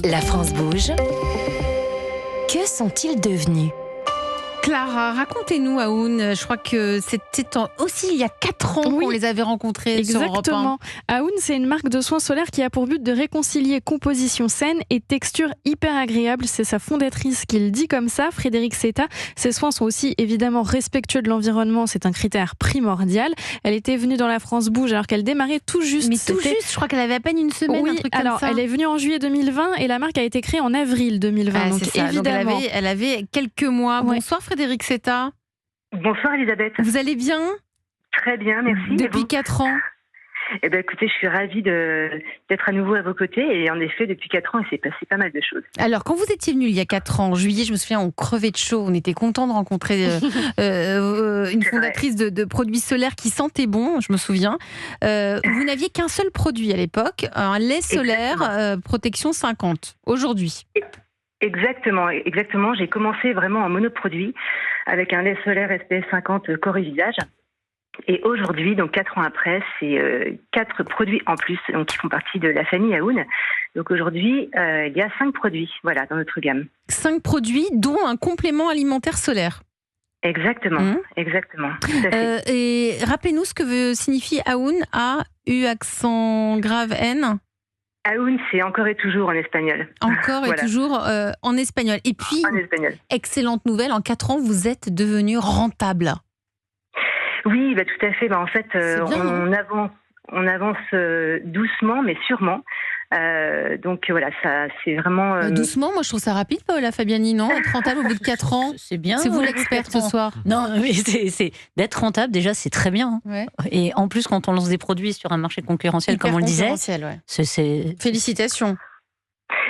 La France bouge. Que sont-ils devenus ? Clara, racontez-nous Aoun, je crois que c'était aussi il y a 4 ans qu'on les avait rencontrés sur Europe 1. Exactement. Aoun, c'est une marque de soins solaires qui a pour but de réconcilier composition saine et texture hyper agréable. C'est sa fondatrice qui le dit comme ça, Frédérique Seta. Ses soins sont aussi évidemment respectueux de l'environnement, c'est un critère primordial. Elle était venue dans la France bouge alors qu'elle démarrait tout juste. Mais tout juste, je crois qu'elle avait à peine une semaine, un truc comme ça. Elle est venue en juillet 2020 et la marque a été créée en avril 2020. Donc évidemment. Donc elle avait quelques mois. Ouais. Bonsoir Frédérique Seta. Bonsoir Elisabeth. Vous allez bien ? Très bien, merci. Depuis 4 ans. Eh bien, écoutez, je suis ravie d'être à nouveau à vos côtés. Et en effet, depuis 4 ans, il s'est passé pas mal de choses. Alors, quand vous étiez venu il y a 4 ans, en juillet, je me souviens, on crevait de chaud. On était contents de rencontrer une fondatrice de produits solaires qui sentait bon, je me souviens. Vous n'aviez qu'un seul produit à l'époque, un lait solaire protection 50. Aujourd'hui. Exactement. J'ai commencé vraiment en monoproduit avec un lait solaire SPF 50 corps et visage. Et aujourd'hui, donc 4 ans après, c'est 4 produits en plus donc, qui font partie de la famille Aoun. Donc aujourd'hui, il y a 5 produits dans notre gamme. 5 produits, dont un complément alimentaire solaire. Exactement. Tout à fait. Et rappelez-nous ce que signifie Aoun, A-U accent grave N. Aoun, c'est encore et toujours en espagnol. Encore et toujours en espagnol. Et puis, en espagnol. Excellente nouvelle, en 4 ans, vous êtes devenu rentable. Oui, tout à fait. En fait, on avance doucement, mais sûrement. Donc voilà, ça, c'est vraiment... Doucement, moi je trouve ça rapide, Paola Fabiani, non ? Être rentable au bout de 4 ans, c'est bien. C'est vous l'experte ce soir. Non, mais c'est d'être rentable, déjà, c'est très bien. Ouais. Et en plus, quand on lance des produits sur un marché concurrentiel, comme on le disait, c'est... Félicitations.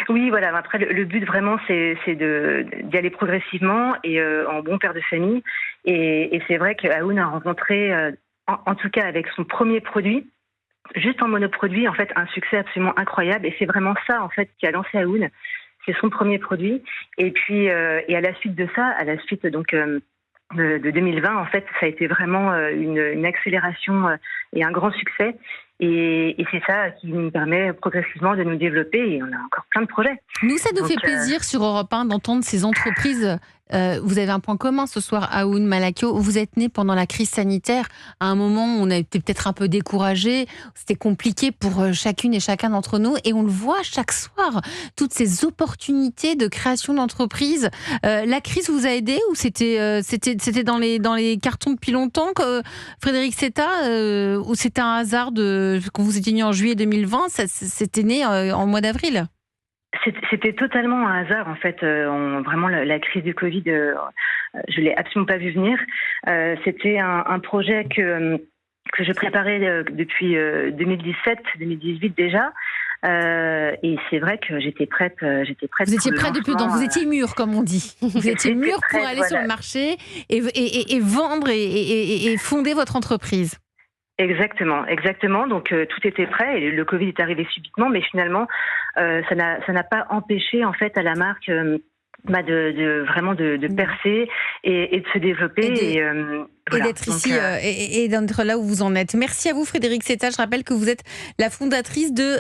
Oui, voilà. Après, le but vraiment, c'est d'y aller progressivement et en bon père de famille. Et c'est vrai qu'Aoun a rencontré, en tout cas avec son premier produit, juste en monoproduit, en fait, un succès absolument incroyable. Et c'est vraiment ça, en fait, qui a lancé Aoun. C'est son premier produit. Et puis, et à la suite de ça, à la suite donc de 2020, en fait, ça a été vraiment une accélération et un grand succès. Et c'est ça qui nous permet progressivement de nous développer et on a encore plein de projets. Nous, ça nous fait plaisir sur Europe 1 d'entendre ces entreprises. Vous avez un point commun ce soir, Aoun Malakio. Vous êtes né pendant la crise sanitaire, à un moment où on a été peut-être un peu découragé. C'était compliqué pour chacune et chacun d'entre nous. Et on le voit chaque soir, toutes ces opportunités de création d'entreprises. La crise vous a aidé ou c'était dans les cartons depuis longtemps, Frédérique Seta, ou c'était un hasard quand vous étiez né en juillet 2020, c'était né en mois d'avril? C'était totalement un hasard, en fait. Vraiment, la crise du Covid, je ne l'ai absolument pas vu venir. C'était un projet que je préparais depuis 2017-2018 déjà. Et c'est vrai que j'étais prête. Vous étiez prête depuis longtemps. Vous étiez mûre, comme on dit. Vous étiez mûre pour aller sur le marché et vendre et fonder votre entreprise. Exactement. Donc tout était prêt et le Covid est arrivé subitement, mais finalement ça n'a pas empêché en fait à la marque de percer et de se développer et d'être ici et d'être là où vous en êtes. Merci à vous Frédérique Seta. Je rappelle que vous êtes la fondatrice de